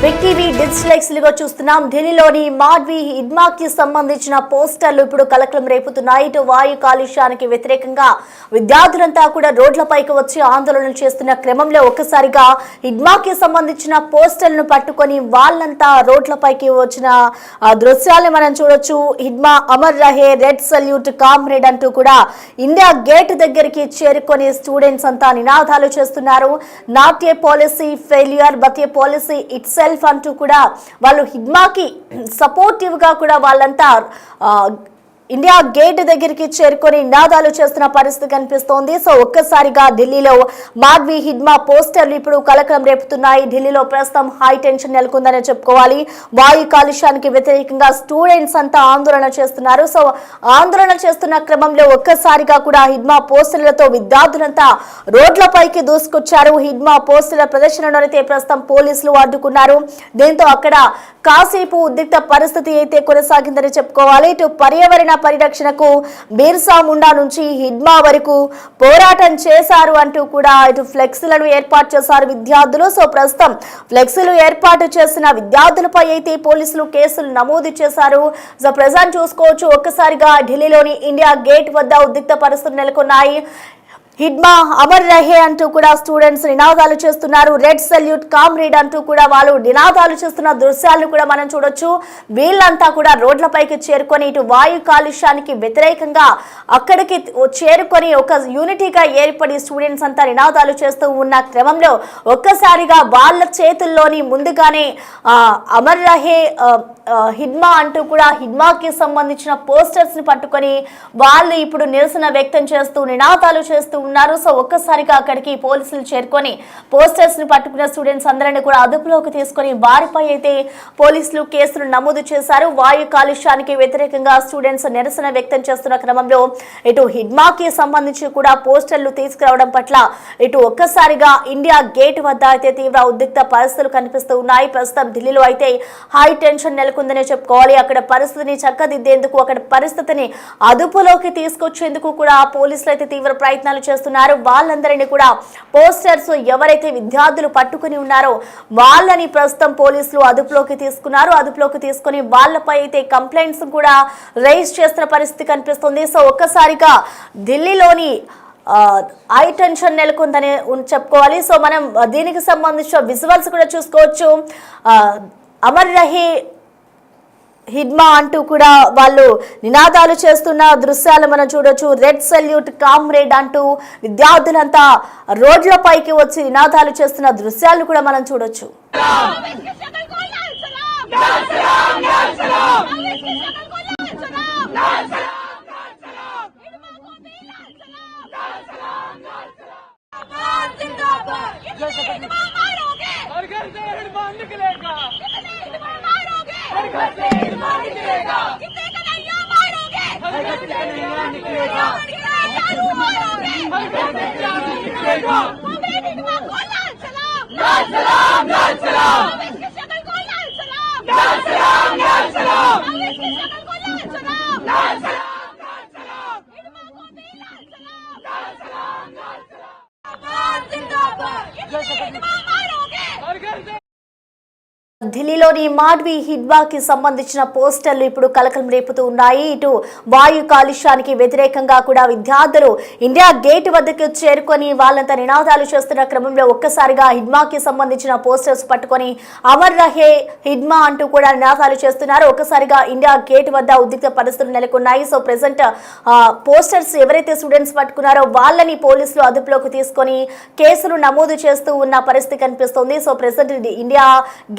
Big TV digital ఎక్స్లుగా చూస్తున్నాం. ఢిల్లీలోని మాడ్వి హిడ్మాకి సంబంధించిన పోస్టర్లు ఇప్పుడు కలకలం రేపుతున్నాయి. ఇటు వాయు కాలుష్యానికి వ్యతిరేకంగా విద్యార్థులంతా కూడా రోడ్లపైకి వచ్చి ఆందోళనలు చేస్తున్న క్రమంలో ఒక్కసారిగా హిడ్మాకి సంబంధించిన పోస్టర్లను పట్టుకొని వాళ్ళంతా రోడ్లపైకి వచ్చిన దృశ్యాలను మనం చూడొచ్చు. హిడ్మా అమర్ రహే, రెడ్ సల్యూట్, కామ్రేడ్ అంటూ కూడా ఇండియా గేట్ దగ్గరికి చేరుకొని స్టూడెంట్స్ అంతా నినాదాలు చేస్తున్నారు. Not a policy failure but A policy it self అంటూ కూడా వాళ్ళు హిడ్మాకి సపోర్టివ్ గా కూడా వాళ్ళంతా ఇండియా గేట్ దగ్గరికి చేరుకొని నినాదాలు చేస్తున్న పరిస్థితి కనిపిస్తోంది. సో ఒక్కసారిగా ఢిల్లీలో మాడ్వి హిడ్మా పోస్టర్లు ఇప్పుడు కలకలం రేపుతున్నాయి. ఢిల్లీలో ప్రస్తుతం హై టెన్షన్ నెలకొందని చెప్పుకోవాలి. వాయు కాలుష్యానికి వ్యతిరేకంగా స్టూడెంట్స్ అంతా ఆందోళన చేస్తున్నారు. సో ఆందోళన చేస్తున్న క్రమంలో ఒక్కసారిగా కూడా హిడ్మా పోస్టర్లతో విద్యార్థులంతా రోడ్లపైకి దూసుకొచ్చారు. హిడ్మా పోస్టర్ల ప్రదర్శనలోనైతే ప్రస్తుతం పోలీసులు అడ్డుకున్నారు. దీంతో అక్కడ కాసేపు ఉద్రిక్త పరిస్థితి అయితే కొనసాగిందని చెప్పుకోవాలి. ఇటు పర్యావరణ పరిరక్షణకు బిర్సా ముండా నుంచి హిడ్మా వరకు పోరాటం చేశారు అంటూ కూడా ఇటు ఫ్లెక్సీలను ఏర్పాటు చేశారు విద్యార్థులు. సో ప్రస్తుతం ఫ్లెక్సీలు ఏర్పాటు చేసిన విద్యార్థులపై అయితే పోలీసులు కేసులు నమోదు చేశారు. సో ప్రజెంట్ చూసుకోవచ్చు, ఒక్కసారిగా ఢిల్లీలోని ఇండియా గేట్ వద్ద ఉద్రిక్త పరిస్థితులు నెలకొన్నాయి. హిడ్మా అమర్ రహే అంటూ కూడా స్టూడెంట్స్ నినాదాలు చేస్తున్నారు. రెడ్ సల్యూట్, కామ్రేడ్ అంటూ కూడా వాళ్ళు నినాదాలు చేస్తున్న దృశ్యాలను కూడా మనం చూడొచ్చు. వీళ్ళంతా కూడా రోడ్లపైకి చేరుకొని ఇటు వాయు కాలుష్యానికి వ్యతిరేకంగా అక్కడికి చేరుకొని ఒక యూనిటీగా ఏర్పడి స్టూడెంట్స్ అంతా నినాదాలు చేస్తూ ఉన్న క్రమంలో ఒక్కసారిగా వాళ్ళ చేతుల్లోని ముందుగానే అమర్ రహే హిడ్మా అంటూ కూడా హిడ్మాకి సంబంధించిన పోస్టర్స్ ని పట్టుకొని వాళ్ళు ఇప్పుడు నిరసన వ్యక్తం చేస్తూ నినాదాలు చేస్తూ ఉన్నారు. సో ఒక్కసారిగా అక్కడికి పోలీసులు చేరుకొని పోస్టర్స్ ని పట్టుకున్న స్టూడెంట్స్ అందరినీ కూడా అదుపులోకి తీసుకొని వారిపై అయితే పోలీసులు కేసులు నమోదు చేశారు. వాయు కాలుష్యానికి వ్యతిరేకంగా స్టూడెంట్స్ నిరసన వ్యక్తం చేస్తున్న క్రమంలో ఇటు హిడ్మాకి సంబంధించి కూడా పోస్టర్లు తీసుకురావడం పట్ల ఇటు ఒక్కసారిగా ఇండియా గేట్ వద్ద అయితే తీవ్ర ఉద్రిక్త పరిస్థితులు కనిపిస్తూ ఉన్నాయి. ప్రస్తుతం ఢిల్లీలో అయితే హై టెన్షన్ నెలకొందనే చెప్పుకోవాలి. అక్కడ పరిస్థితిని చక్కదిద్దేందుకు, అక్కడ పరిస్థితిని అదుపులోకి తీసుకొచ్చేందుకు కూడా పోలీసులు అయితే తీవ్ర ప్రయత్నాలు చేస్తున్నారు. వాళ్ళందరినీ కూడా పోస్టర్స్ ఎవరైతే విద్యార్థులు పట్టుకుని ఉన్నారో వాళ్ళని ప్రస్తుతం పోలీసులు అదుపులోకి తీసుకున్నారు. అదుపులోకి తీసుకుని వాళ్ళపై అయితే కంప్లైంట్స్ కూడా రైజ్ చేస్తున్న పరిస్థితి కనిపిస్తుంది. సో ఒక్కసారిగా ఢిల్లీలోని హై టెన్షన్ నెలకొందని చెప్పుకోవాలి. సో మనం దీనికి సంబంధించిన విజువల్స్ కూడా చూసుకోవచ్చు. అమర్ రహే హిడ్మా అంటూ కూడా వాళ్ళు నినాదాలు చేస్తున్న దృశ్యాలు మనం చూడొచ్చు. రెడ్ సల్యూట్, కామ్రేడ్ అంటూ విద్యార్థులంతా రోడ్లపైకి వచ్చి నినాదాలు చేస్తున్న దృశ్యాలను కూడా మనం చూడొచ్చు. ఢిల్లీలోని మాడ్వి హిడ్మాకి సంబంధించిన పోస్టర్లు ఇప్పుడు కలకలం రేపుతూ ఉన్నాయి. ఇటు వాయు కాలుష్యానికి వ్యతిరేకంగా కూడా విద్యార్థులు ఇండియా గేట్ వద్దకు చేరుకొని వాళ్ళంతా నినాదాలు చేస్తున్న క్రమంలో ఒక్కసారిగా హిడ్మాకి సంబంధించిన పోస్టర్స్ పట్టుకొని అమర్ రహే హిడ్మా అంటూ కూడా నినాదాలు చేస్తున్నారు. ఒక్కసారిగా ఇండియా గేట్ వద్ద ఉద్రిక్త పరిస్థితులు నెలకొన్నాయి. సో ప్రెసెంట్ పోస్టర్స్ ఎవరైతే స్టూడెంట్స్ పట్టుకున్నారో వాళ్ళని పోలీసులు అదుపులోకి తీసుకొని కేసులు నమోదు చేస్తూ ఉన్న పరిస్థితి కనిపిస్తోంది. సో ప్రెసెంట్ ఇండియా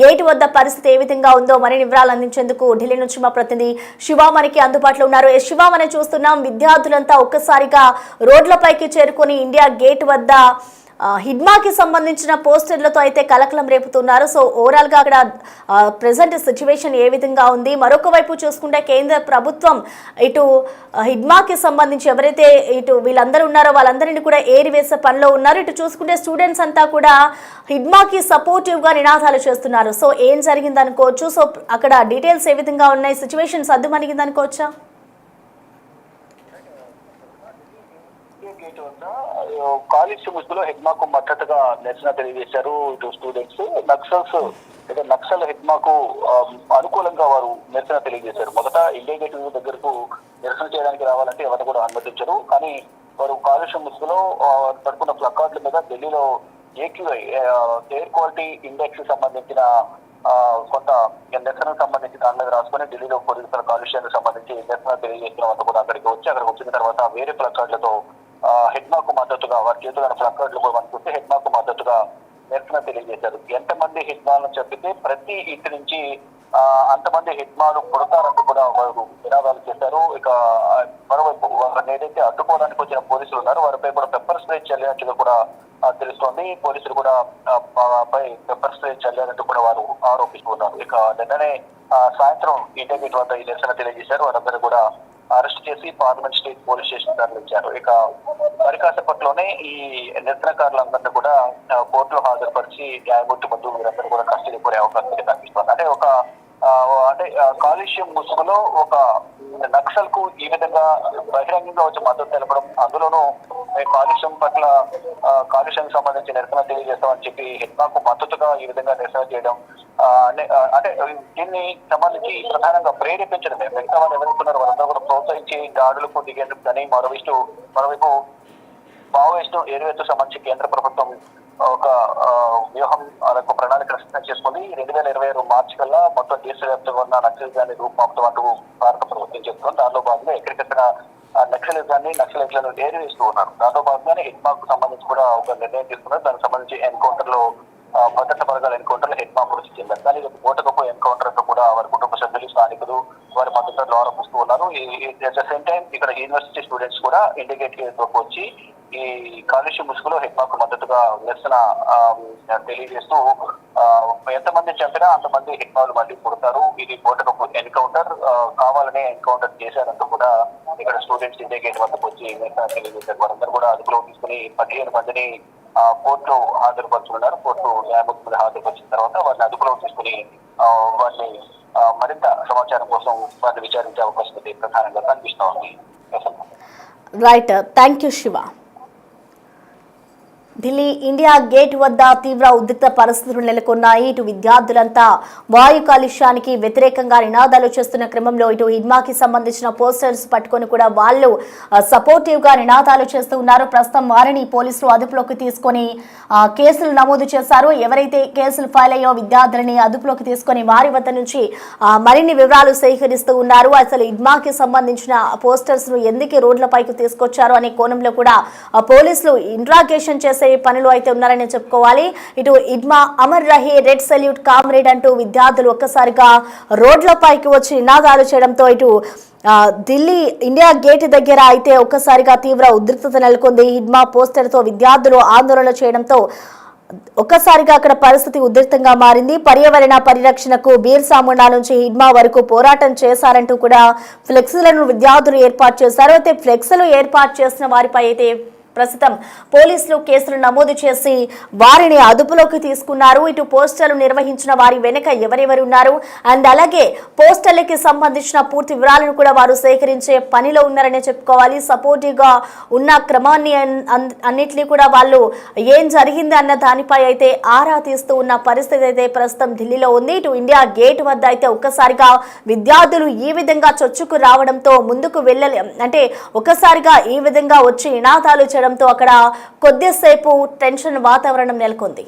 గేట్ వద్ద పరిస్థితి ఏ విధంగా ఉందో మరిన్ని వివరాలు అందించేందుకు ఢిల్లీ నుంచి మా ప్రతినిధి శివ మనకి అందుబాటులో ఉన్నారు. శివ, మనం చూస్తున్నాం విద్యార్థులంతా ఒక్కసారిగా రోడ్లపైకి చేరుకొని ఇండియా గేట్ వద్ద హిడ్మాకి సంబంధించిన పోస్టర్లతో అయితే కలకలం రేపుతున్నారు. సో ఓవరాల్ గా అక్కడ ప్రెసెంట్ సిచ్యువేషన్ ఏ విధంగా ఉంది? మరొక వైపు చూసుకుంటే కేంద్ర ప్రభుత్వం ఇటు హిడ్మాకి సంబంధించి ఎవరైతే ఇటు వీళ్ళందరూ ఉన్నారో వాళ్ళందరినీ కూడా ఏరివేసే పనిలో ఉన్నారు. ఇటు చూసుకుంటే స్టూడెంట్స్ అంతా కూడా హిడ్మాకి సపోర్టివ్ గా నినాదాలు చేస్తున్నారు. సో ఏం జరిగింది అనుకోవచ్చు? సో అక్కడ డీటెయిల్స్ ఏ విధంగా ఉన్నాయి? సిచ్యువేషన్ సద్దుమణిగింది అనుకోవచ్చా? కాలేజ్ ముసుగులో హెడ్మాకు మద్దతుగా నిరసన తెలియజేశారు ఇటు స్టూడెంట్స్. నక్సల్ హెడ్మాకు అనుకూలంగా వారు నిరసన తెలియజేశారు. మొదట ఇండియా గేట్ దగ్గరకు నిరసన చేయడానికి రావాలంటే ఎవరిని కూడా అనుమతించరు. కానీ వారు కాలుష్యం ముసుగులో పడుకున్న ప్లకార్డుల మీద ఢిల్లీలో ఏక్యూఐ ఎయిర్ క్వాలిటీ ఇండెక్స్ సంబంధించిన కొంత నిరసనకు సంబంధించి దాని మీద రాసుకొని ఢిల్లీలో పొరుగుతున్న కాలుష్యానికి సంబంధించి నిరసన తెలియజేస్తున్న వాళ్ళు కూడా అక్కడికి వచ్చిన తర్వాత వేరే ప్లకార్డులతో హెడ్మాకు మద్దతుగా వారి చేతున్న ప్లకార్డులు కూడా మనకు చూస్తే హెడ్మాకు మద్దతుగా నిరసన తెలియజేశారు. ఎంతమంది హెడ్మాలను చెప్పితే ప్రతి ఇంటి నుంచి అంతమంది హెడ్మాలు పుడతారంటూ కూడా వారు నినాదాలు చేశారు. ఇక మరోవైపు వారిని ఏదైతే అడ్డుకోవడానికి వచ్చిన పోలీసులు ఉన్నారు వారిపై కూడా పెప్పర్ స్ప్రే చల్లినట్టుగా కూడా తెలుస్తోంది. పోలీసులు కూడా పై పెప్పర్ స్ప్రే చల్లారంటూ కూడా వారు ఆరోపిస్తున్నారు. ఇక నిన్ననే సాయంత్రం ఇండియా గేట్ వద్ద ఈ నిరసన తెలియజేశారు. వారందరూ కూడా అరెస్ట్ చేసి పార్లమెంట్ స్టేట్ పోలీస్ స్టేషన్ తరలించారు. ఇక పరికాసపట్లోనే ఈ నిరసనకారులందరినీ కూడా కోర్టులో హాజరుపరిచి న్యాయమూర్తి ముందు వీరందరూ కూడా కస్టడీ కోరే అవకాశం కనిపిస్తోంది. అంటే కాలుష్యం ముసుగులో ఒక నక్సల్ కు ఈ విధంగా బహిరంగంగా వచ్చి మద్దతు తెలపడం, అందులోనూ కాలుష్యం పట్ల కాలుష్యానికి సంబంధించి నిరసన తెలియజేస్తామని చెప్పి హెడ్మాకు మద్దతుగా ఈ విధంగా నిరసన చేయడం, అంటే దీన్ని సంబంధించి ప్రధానంగా ప్రేరేపించడమే. మిగతా వాళ్ళు ఎవరుతున్నారు వారందరూ కూడా ప్రోత్సహించి దాడులకు దిగేందుకు కానీ మరోవైపు మావోయిస్టు ఏరియాతో సంబంధించి కేంద్ర ప్రభుత్వం ఒక వ్యూహం అదొక ప్రణాళిక సిద్ధం చేసుకుని 2026 మార్చి కల్లా మొత్తం దేశవ్యాప్తంగా ఉన్న నక్సలిజాన్ని రూపుమాపుతూ అంటూ భారత ప్రభుత్వం చెప్తుంది. దానిలో భాగంగా ఎక్కడికక్కడ నక్సలైట్లను ఏరివేస్తూ ఉన్నారు. దాంతో భాగంగానే హెడ్మాకు సంబంధించి కూడా ఒక నిర్ణయం తీసుకున్నారు. దానికి సంబంధించి ఎన్కౌంటర్ లో భద్రతా బలగాల ఎన్కౌంటర్ లో హెడ్మా మృతి చెందారు. కానీ ఓటకపు ఎన్కౌంటర్ తో కూడా వారి కుటుంబ సభ్యులు స్థానికులు వారి మద్దతులు ఆరోపిస్తూ ఉన్నారు. అట్ ద సేమ్ టైం ఇక్కడ యూనివర్సిటీ స్టూడెంట్స్ కూడా ఇండియా గేట్ వచ్చి ఈ కాలుష్య ముసుగులో హెడ్మాకు మద్దతుగా నిరసన తెలియజేస్తూ ఎంతమంది చంపినా అంతమంది హెడ్మాలు మళ్ళీ పుడతారు, ఇది ఓటకపు ఎన్కౌంటర్, కావాలనే ఎన్కౌంటర్ చేశారంటూ కూడా ఇక్కడ స్టూడెంట్స్ ఇండియా గేట్ వద్దకు వచ్చి నిరసన తెలియజేశారు. వారందరూ కూడా అదుపులో తీసుకుని 15 మందిని కోర్టులో హాజరుపరుచుకున్నారు. కోర్టు న్యాయమూర్తులు హాజరుపరిచిన తర్వాత వారిని అదుపులో తీసుకుని వారిని మరింత సమాచారం కోసం వారిని విచారించే అవకాశం ప్రధానంగా కనిపిస్తూ ఉంది. Right, thank you Shiva. Delhi India gate వద్ద తీవ్ర ఉద్రిక్త పరిస్థితులు నెలకొన్నాయి. ఇటు విద్యార్థులంతా వాయు కాలుష్యానికి వ్యతిరేకంగా నినాదాలు చేస్తున్న క్రమంలో ఇటు హిడ్మాకి సంబంధించిన పోస్టర్స్ పట్టుకొని కూడా వాళ్ళు సపోర్టివ్ గా నినాదాలు చేస్తూ ఉన్నారు. ప్రస్తుతం వారిని పోలీసులు అదుపులోకి తీసుకొని కేసులు నమోదు చేశారు. ఎవరైతే కేసులు ఫైల్ అయ్యో విద్యార్థులని అదుపులోకి తీసుకొని వారి వద్ద నుంచి మరిన్ని వివరాలు సేకరిస్తూ ఉన్నారు. అసలు హిడ్మాకి సంబంధించిన పోస్టర్స్ ను ఎందుకు రోడ్లపైకి తీసుకొచ్చారు అనే కోణంలో కూడా పోలీసులు ఇంట్రాగేషన్ చేసే పనులు అయితే ఉన్నారని చెప్పుకోవాలి. ఇటు ఇడ్మా అమర్ రహే, రెడ్ సెల్యూట్, కామ్రేడ్ అంటూ విద్యార్థులు ఒక్కసారిగా రోడ్లపైకి వచ్చి నినాదాలు చేయడంతో ఇటు ఢిల్లీ ఇండియా గేట్ దగ్గర అయితే ఒక్కసారిగా తీవ్ర ఉద్రిక్తత నెలకొంది. ఇడ్మా పోస్టర్ తో విద్యార్థులు ఆందోళన చేయడంతో ఒక్కసారిగా అక్కడ పరిస్థితి ఉద్రిక్తంగా మారింది. పర్యావరణ పరిరక్షణకు బీర్సా ముండా నుంచి హిడ్మా వరకు పోరాటం చేశారంటూ కూడా ఫ్లెక్సీలను విద్యార్థులు ఏర్పాటు చేశారు. అయితే ఫ్లెక్సీలు ఏర్పాటు చేసిన వారిపై అయితే ప్రస్తుతం పోలీసులు కేసులు నమోదు చేసి వారిని అదుపులోకి తీసుకున్నారు. ఇటు పోస్టర్లు నిర్వహించిన వారి వెనుక ఎవరెవరు ఉన్నారు అండ్ అలాగే పోస్టర్లకి సంబంధించిన పూర్తి వివరాలను కూడా వారు సేకరించే పనిలో ఉన్నారనే చెప్పుకోవాలి. సపోర్టివ్ గా ఉన్న క్రమాన్ని అన్నిటినీ కూడా వాళ్ళు ఏం జరిగింది అన్న దానిపై అయితే ఆరా తీస్తూ ఉన్న పరిస్థితి అయితే ప్రస్తుతం ఢిల్లీలో ఉంది. ఇటు ఇండియా గేట్ వద్ద అయితే ఒక్కసారిగా విద్యార్థులు ఈ విధంగా చొచ్చుకు రావడంతో ముందుకు వెళ్ళలే, అంటే ఒక్కసారిగా ఈ విధంగా వచ్చి నినాదాలు చేయడం తో అక్కడ కొద్దిసేపు టెన్షన్ వాతావరణం నెలకొంది.